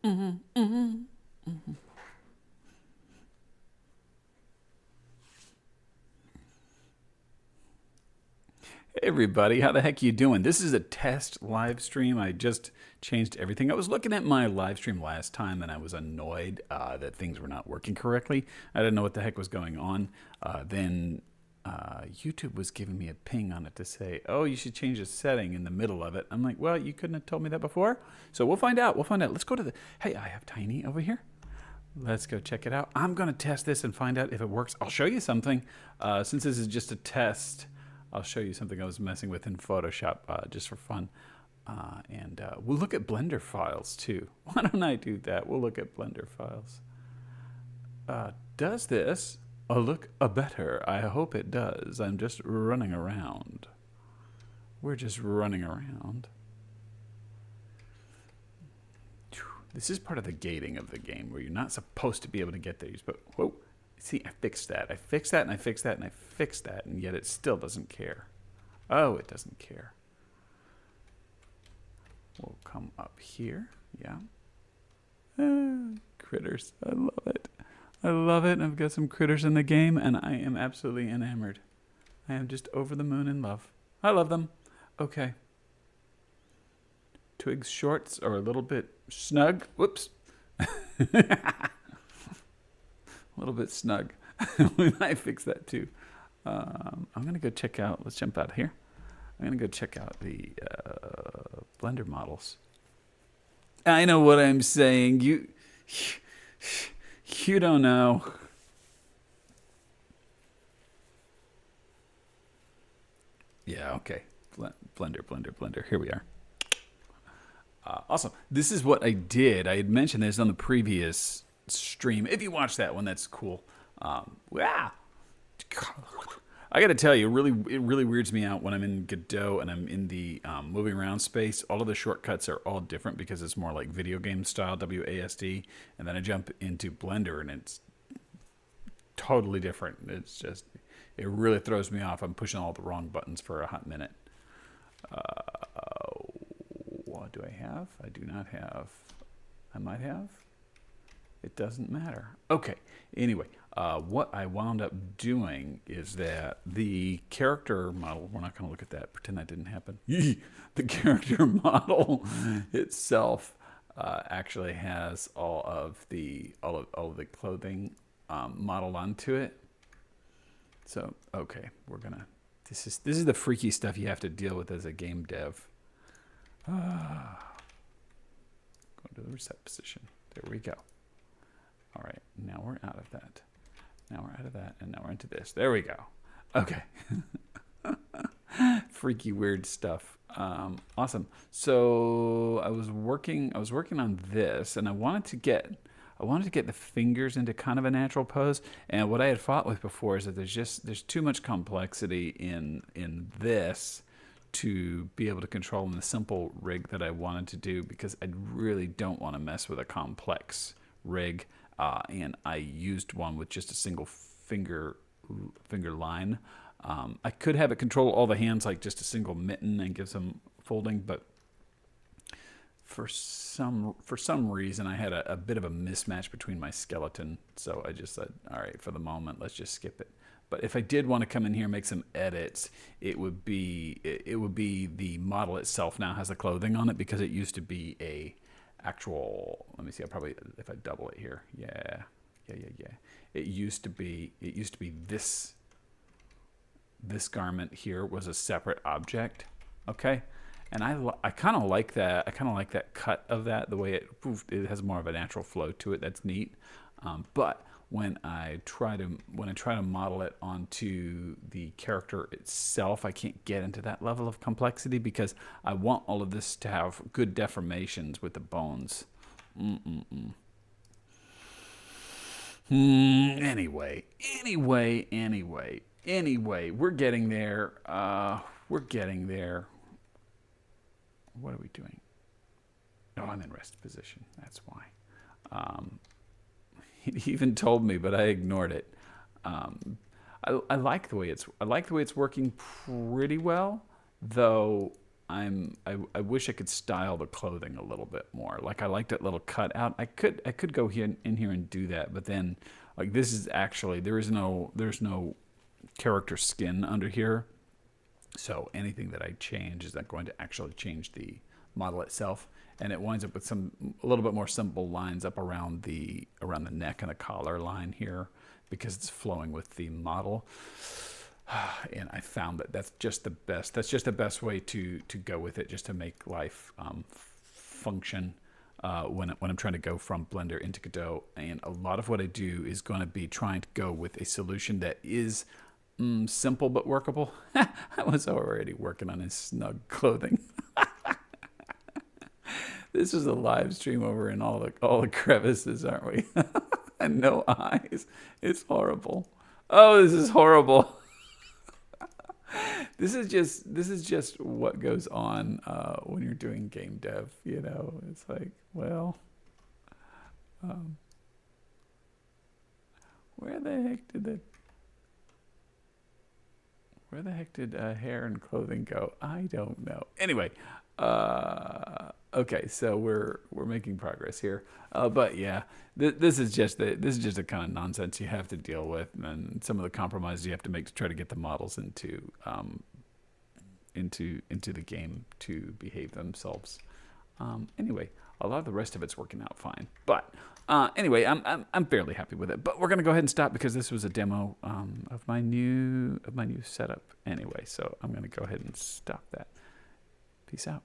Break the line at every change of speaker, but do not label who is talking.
Hey everybody, how the heck you doing? This is a test live stream. I just changed everything. I was looking at my live stream last time and I was annoyed that things were not working correctly. I didn't know what the heck was going on. Then YouTube was giving me a ping on it to say, oh, you should change the setting in the middle of it. I'm like, well, you couldn't have told me that before. So we'll find out. We'll find out. Let's go to the, hey, I have Tiny over here. Let's go check it out. I'm going to test this and find out if it works. I'll show you something. Since this is just a test, I'll show you something I was messing with in Photoshop just for fun. And we'll look at Blender files too. Why don't I do that? We'll look at Blender files. Does this look better? I hope it does. I'm just running around. We're just running around. This is part of the gating of the game where you're not supposed to be able to get there. But whoa. See, I fixed that. I fixed that, and I fixed that, and I fixed that, and yet it still doesn't care. Oh, it doesn't care. We'll come up here. Yeah. Critters. I love it. I love it. I've got some critters in the game, and I am absolutely enamored. I am just over the moon in love. I love them. Okay. Twigs shorts are a little bit snug. Whoops. A little bit snug. We might fix that too. I'm going to go check out, let's jump out of here. I'm going to go check out the Blender models. I know what I'm saying. You don't know. Yeah, okay. Blender. Here we are. Awesome. This is what I did. I had mentioned this on the previous stream. If you watch that one, that's cool. I got to tell you, it really weirds me out when I'm in Godot and I'm in the moving around space. All of the shortcuts are all different because it's more like video game style, WASD. And then I jump into Blender and it's totally different. It's just, it really throws me off. I'm pushing all the wrong buttons for a hot minute. What do I have? I do not have. I might have. It doesn't matter. Okay. Anyway, what I wound up doing is that the character model, we're not going to look at that, pretend that didn't happen. The character model itself actually has all of the clothing modeled onto it. So, okay, we're going to, this is the freaky stuff you have to deal with as a game dev. Go to the reset position. There we go. All right, now we're out of that. Now we're out of that, and now we're into this. There we go. Okay. Freaky, weird stuff. Awesome. So I was working on this, and I wanted to get the fingers into kind of a natural pose. And what I had fought with before is that there's too much complexity in this to be able to control in the simple rig that I wanted to do, because I really don't want to mess with a complex rig. And I used one with just a single finger line. I could have it control all the hands like just a single mitten and give some folding, but for some reason I had a bit of a mismatch between my skeleton, so I just said, all right, for the moment, let's just skip it. But if I did want to come in here and make some edits, it would be the model itself now has the clothing on it, because it used to be a actual, let me see, if I double it here, yeah. It used to be this garment here was a separate object, okay? And I kind of like that. I kind of like that cut of that, the way it has more of a natural flow to it. That's neat. But when I try to model it onto the character itself, I can't get into that level of complexity because I want all of this to have good deformations with the bones. Anyway, we're getting there. What are we doing? Oh, I'm in rest position. That's why. He even told me, but I ignored it. I like the way it's working pretty well, though I wish I could style the clothing a little bit more. Like I like that little cutout. I could go here in here and do that, but then like this is actually there's no character skin under here. So anything that I change is not going to actually change the model itself, and it winds up with a little bit more simple lines up around the neck and the collar line here because it's flowing with the model. And I found that that's just the best. That's just the best way to go with it, just to make life function when I'm trying to go from Blender into Godot. And a lot of what I do is going to be trying to go with a solution that is simple but workable. I was already working on his snug clothing. This is a live stream over in all the crevices, aren't we? And no eyes. It's horrible. Oh, this is horrible. This is just what goes on when you're doing game dev. You know, it's like, well, where the heck did hair and clothing go? I don't know. Anyway, okay, so we're making progress here. But yeah, this is just the kind of nonsense you have to deal with, and some of the compromises you have to make to try to get the models into the game to behave themselves. Anyway, a lot of the rest of it's working out fine. But anyway, I'm fairly happy with it. But we're gonna go ahead and stop because this was a demo of my new setup anyway. So I'm gonna go ahead and stop that. Peace out.